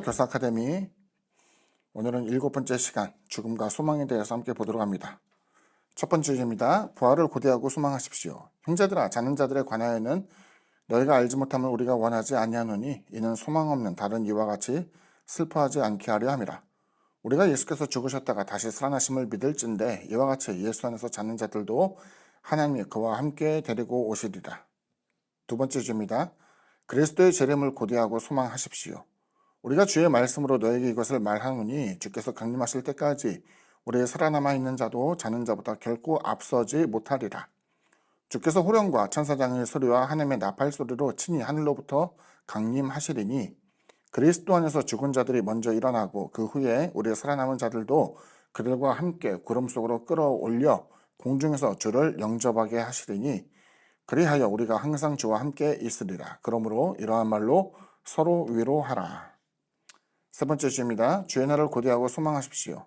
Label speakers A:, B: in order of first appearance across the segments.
A: 교사 아카데미, 오늘은 7번째 시간 죽음과 소망에 대해서 함께 보도록 합니다. 첫 번째 주제입니다. 부활을 고대하고 소망하십시오. 형제들아, 자는 자들에 관하여는 너희가 알지 못함을 우리가 원하지 아니하노니 이는 소망 없는 다른 이와 같이 슬퍼하지 않게 하려 함이라. 우리가 예수께서 죽으셨다가 다시 살아나심을 믿을진대 이와 같이 예수 안에서 자는 자들도 하나님이 그와 함께 데리고 오시리라. 두 번째 주제입니다. 그리스도의 재림을 고대하고 소망하십시오. 우리가 주의 말씀으로 너에게 이것을 말하노니 주께서 강림하실 때까지 우리의 살아남아 있는 자도 자는 자보다 결코 앞서지 못하리라. 주께서 호령과 천사장의 소리와 하나님의 나팔 소리로 친히 하늘로부터 강림하시리니 그리스도 안에서 죽은 자들이 먼저 일어나고 그 후에 우리의 살아남은 자들도 그들과 함께 구름 속으로 끌어올려 공중에서 주를 영접하게 하시리니 그리하여 우리가 항상 주와 함께 있으리라. 그러므로 이러한 말로 서로 위로하라. 세 번째 주입니다. 주의 날을 고대하고 소망하십시오.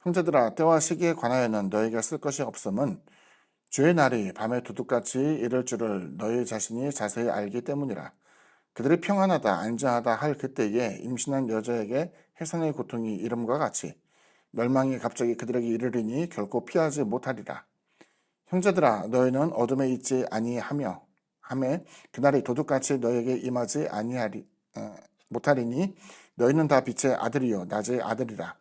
A: 형제들아, 때와 시기에 관하여는 너에게 쓸 것이 없음은 주의 날이 밤에 도둑같이 이를 줄을 너희 자신이 자세히 알기 때문이라. 그들이 평안하다 안전하다 할 그때에 임신한 여자에게 해산의 고통이 이름과 같이 멸망이 갑자기 그들에게 이르리니 결코 피하지 못하리라. 형제들아, 너희는 어둠에 있지 아니하며 하매 그날이 도둑같이 너희에게 임하지 못하리니 너희는 다 빛의 아들이요 낮의 아들이라.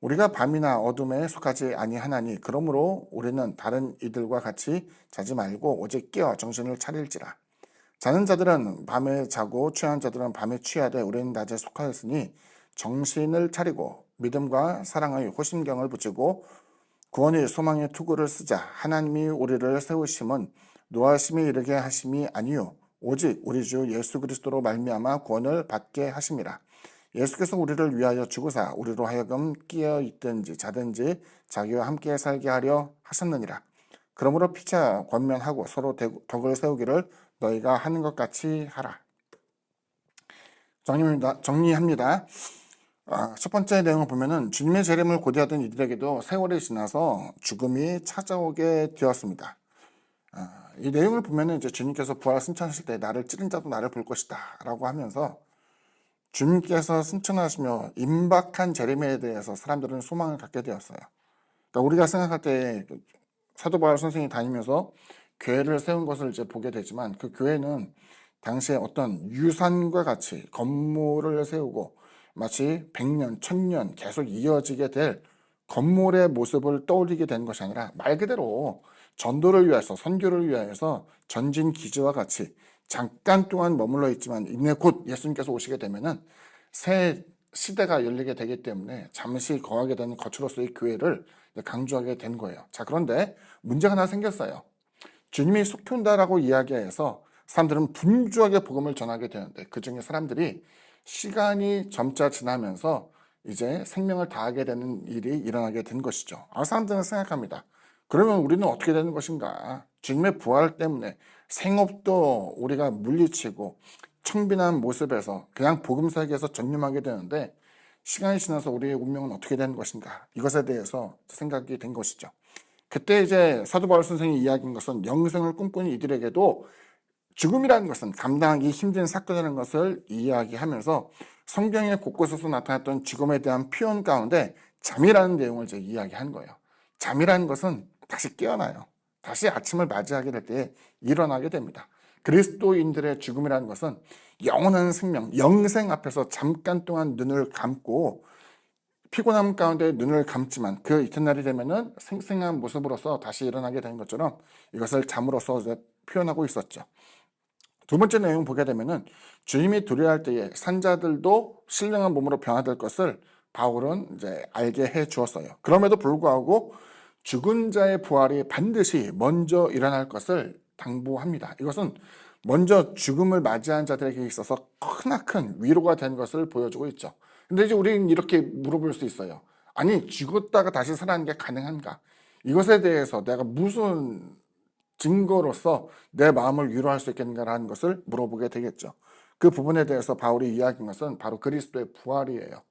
A: 우리가 밤이나 어둠에 속하지 아니하나니 그러므로 우리는 다른 이들과 같이 자지 말고 오직 깨어 정신을 차릴지라. 자는 자들은 밤에 자고 취한 자들은 밤에 취하되 우리는 낮에 속하였으니 정신을 차리고 믿음과 사랑의 호심경을 붙이고 구원의 소망의 투구를 쓰자. 하나님이 우리를 세우심은 노하심에 이르게 하심이 아니요 오직 우리 주 예수 그리스도로 말미암아 구원을 받게 하심이라. 예수께서 우리를 위하여 죽으사 우리로 하여금 끼어 있든지 자든지 자기와 함께 살게 하려 하셨느니라. 그러므로 피차 권면하고 서로 덕을 세우기를 너희가 하는 것 같이 하라. 정리합니다. 첫 번째 내용을 보면은 주님의 재림을 고대하던 이들에게도 세월이 지나서 죽음이 찾아오게 되었습니다. 이 내용을 보면은 이제 주님께서 부활 승천하실 때 나를 찌른 자도 나를 볼 것이다 라고 하면서 주님께서 승천하시며 임박한 재림에 대해서 사람들은 소망을 갖게 되었어요. 그러니까 우리가 생각할 때 사도 바울 선생이 다니면서 교회를 세운 것을 이제 보게 되지만 그 교회는 당시에 어떤 유산과 같이 건물을 세우고 마치 100년, 1000년 계속 이어지게 될 건물의 모습을 떠올리게 된 것이 아니라 말 그대로 전도를 위해서 선교를 위하여서 전진 기지와 같이 잠깐 동안 머물러 있지만 이내 곧 예수님께서 오시게 되면은 새 시대가 열리게 되기 때문에 잠시 거하게 되는 거처로서의 교회를 강조하게 된 거예요. 자, 그런데 문제가 하나 생겼어요. 주님이 속히 온다라고 이야기해서 사람들은 분주하게 복음을 전하게 되는데 그 중에 사람들이 시간이 점차 지나면서 이제 생명을 다하게 되는 일이 일어나게 된 것이죠. 사람들은 생각합니다. 그러면 우리는 어떻게 되는 것인가? 주님의 부활 때문에 생업도 우리가 물리치고 청빈한 모습에서 그냥 복음 사역에서 전념하게 되는데 시간이 지나서 우리의 운명은 어떻게 되는 것인가? 이것에 대해서 생각이 된 것이죠. 그때 이제 사도 바울 선생이 이야기한 것은 영생을 꿈꾸는 이들에게도 죽음이라는 것은 감당하기 힘든 사건이라는 것을 이야기하면서 성경의 곳곳에서 나타났던 죽음에 대한 표현 가운데 잠이라는 내용을 이제 이야기한 거예요. 잠이라는 것은 다시 깨어나요. 다시 아침을 맞이하게 될 때에 일어나게 됩니다. 그리스도인들의 죽음이라는 것은 영원한 생명, 영생 앞에서 잠깐 동안 눈을 감고 피곤함 가운데 눈을 감지만 그 이튿날이 되면은 생생한 모습으로서 다시 일어나게 되는 것처럼 이것을 잠으로서 표현하고 있었죠. 두 번째 내용 보게 되면은 주님이 도래할 때에 산자들도 신령한 몸으로 변화될 것을 바울은 이제 알게 해 주었어요. 그럼에도 불구하고 죽은 자의 부활이 반드시 먼저 일어날 것을 당부합니다. 이것은 먼저 죽음을 맞이한 자들에게 있어서 크나큰 위로가 된 것을 보여주고 있죠. 근데 이제 우리는 이렇게 물어볼 수 있어요. 아니, 죽었다가 다시 살아나는 게 가능한가? 이것에 대해서 내가 무슨 증거로서 내 마음을 위로할 수 있겠는가라는 것을 물어보게 되겠죠. 그 부분에 대해서 바울이 이야기한 것은 바로 그리스도의 부활이에요.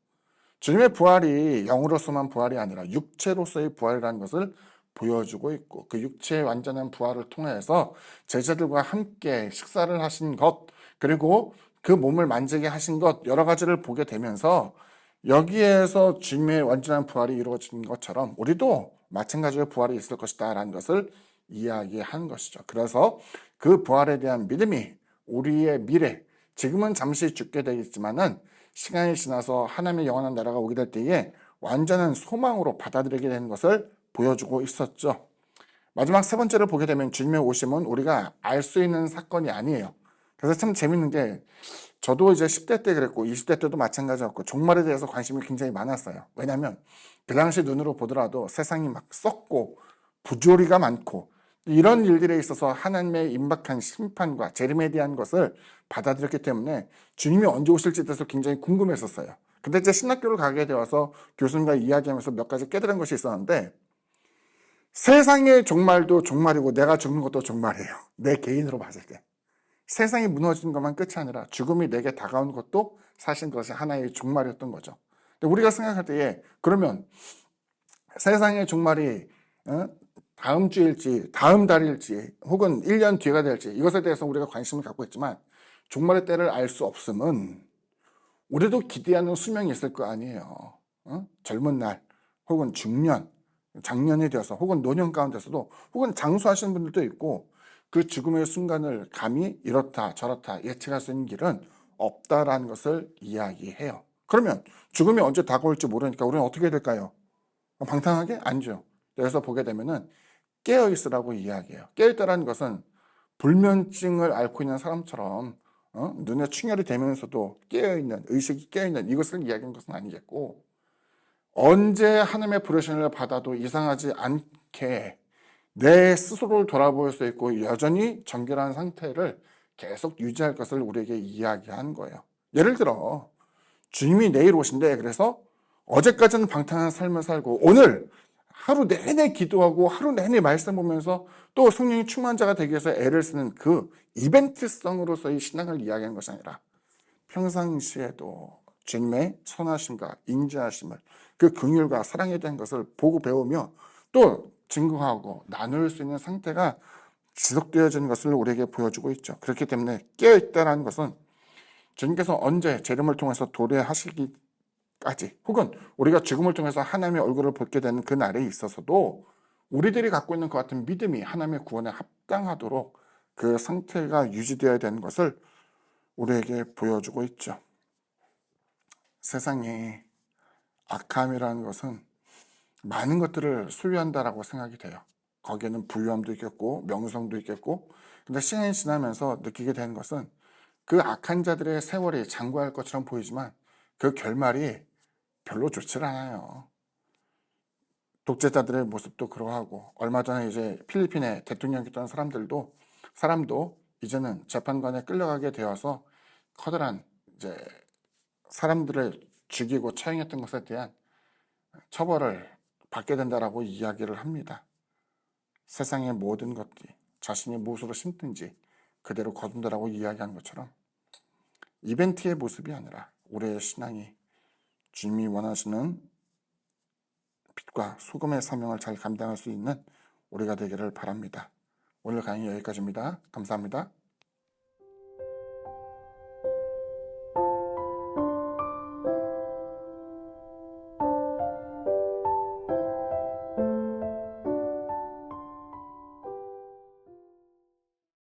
A: 주님의 부활이 영으로서만 부활이 아니라 육체로서의 부활이라는 것을 보여주고 있고 그 육체의 완전한 부활을 통해서 제자들과 함께 식사를 하신 것 그리고 그 몸을 만지게 하신 것 여러 가지를 보게 되면서 여기에서 주님의 완전한 부활이 이루어진 것처럼 우리도 마찬가지로 부활이 있을 것이다 라는 것을 이야기한 것이죠. 그래서 그 부활에 대한 믿음이 우리의 미래, 지금은 잠시 죽게 되겠지만은 시간이 지나서 하나님의 영원한 나라가 오게 될 때에 완전한 소망으로 받아들이게 되는 것을 보여주고 있었죠. 마지막 세 번째를 보게 되면 주님의 오심은 우리가 알 수 있는 사건이 아니에요. 그래서 참 재밌는 게 저도 이제 10대 때 그랬고 20대 때도 마찬가지였고 종말에 대해서 관심이 굉장히 많았어요. 왜냐하면 그 당시 눈으로 보더라도 세상이 막 썩고 부조리가 많고 이런 일들에 있어서 하나님의 임박한 심판과 재림에 대한 것을 받아들였기 때문에 주님이 언제 오실지에 대해서 굉장히 궁금했었어요. 근데 이제 신학교를 가게 되어서 교수님과 이야기하면서 몇 가지 깨달은 것이 있었는데 세상의 종말도 종말이고 내가 죽는 것도 종말이에요. 내 개인으로 봤을 때. 세상이 무너지는 것만 끝이 아니라 죽음이 내게 다가오는 것도 사실 그것이 하나의 종말이었던 거죠. 근데 우리가 생각할 때에 그러면 세상의 종말이 다음 주일지 다음 달일지 혹은 1년 뒤가 될지 이것에 대해서 우리가 관심을 갖고 있지만 종말의 때를 알 수 없음은 우리도 기대하는 수명이 있을 거 아니에요. 젊은 날 혹은 중년, 장년이 되어서 혹은 노년 가운데서도 혹은 장수하시는 분들도 있고 그 죽음의 순간을 감히 이렇다 저렇다 예측할 수 있는 길은 없다라는 것을 이야기해요. 그러면 죽음이 언제 다가올지 모르니까 우리는 어떻게 해야 될까요? 방탕하게? 아니죠. 그래서 보게 되면은 깨어있으라고 이야기해요. 깨어있다라는 것은 불면증을 앓고 있는 사람처럼 눈에 충혈이 되면서도 깨어있는, 의식이 깨어있는 이것을 이야기하는 것은 아니겠고 언제 하나님의 부르심을 받아도 이상하지 않게 내 스스로를 돌아볼 수 있고 여전히 정결한 상태를 계속 유지할 것을 우리에게 이야기한 거예요. 예를 들어 주님이 내일 오신대. 그래서 어제까지는 방탕한 삶을 살고 오늘 하루 내내 기도하고 하루 내내 말씀 보면서 또 성령이 충만한 자가 되기 위해서 애를 쓰는 그 이벤트성으로서의 신앙을 이야기한 것이 아니라 평상시에도 주님의 선하심과 인자하심을 그 긍휼과 사랑에 대한 것을 보고 배우며 또 증거하고 나눌 수 있는 상태가 지속되어지는 것을 우리에게 보여주고 있죠. 그렇기 때문에 깨어있다는 것은 주님께서 언제 재림을 통해서 도래하시기까지 혹은 우리가 죽음을 통해서 하나님의 얼굴을 보게 되는 그 날에 있어서도 우리들이 갖고 있는 것 같은 믿음이 하나님의 구원에 합당하도록 그 상태가 유지되어야 되는 것을 우리에게 보여주고 있죠. 세상에 악함이라는 것은 많은 것들을 소유한다라고 생각이 돼요. 거기에는 부유함도 있겠고 명성도 있겠고 근데 시간이 지나면서 느끼게 되는 것은 그 악한 자들의 세월이 장구할 것처럼 보이지만 그 결말이 별로 좋지 않아요. 독재자들의 모습도 그러하고 얼마 전에 이제 필리핀의 대통령이었던 사람도 이제는 재판관에 끌려가게 되어서 커다란 이제 사람들을 죽이고 처형했던 것에 대한 처벌을 받게 된다라고 이야기를 합니다. 세상의 모든 것들이 자신이 무엇으로 심든지 그대로 거둔다라고 이야기한 것처럼 이벤트의 모습이 아니라 우리의 신앙이 주님이 원하시는 빛과 소금의 사명을 잘 감당할 수 있는 우리가 되기를 바랍니다. 오늘 강의 여기까지입니다. 감사합니다.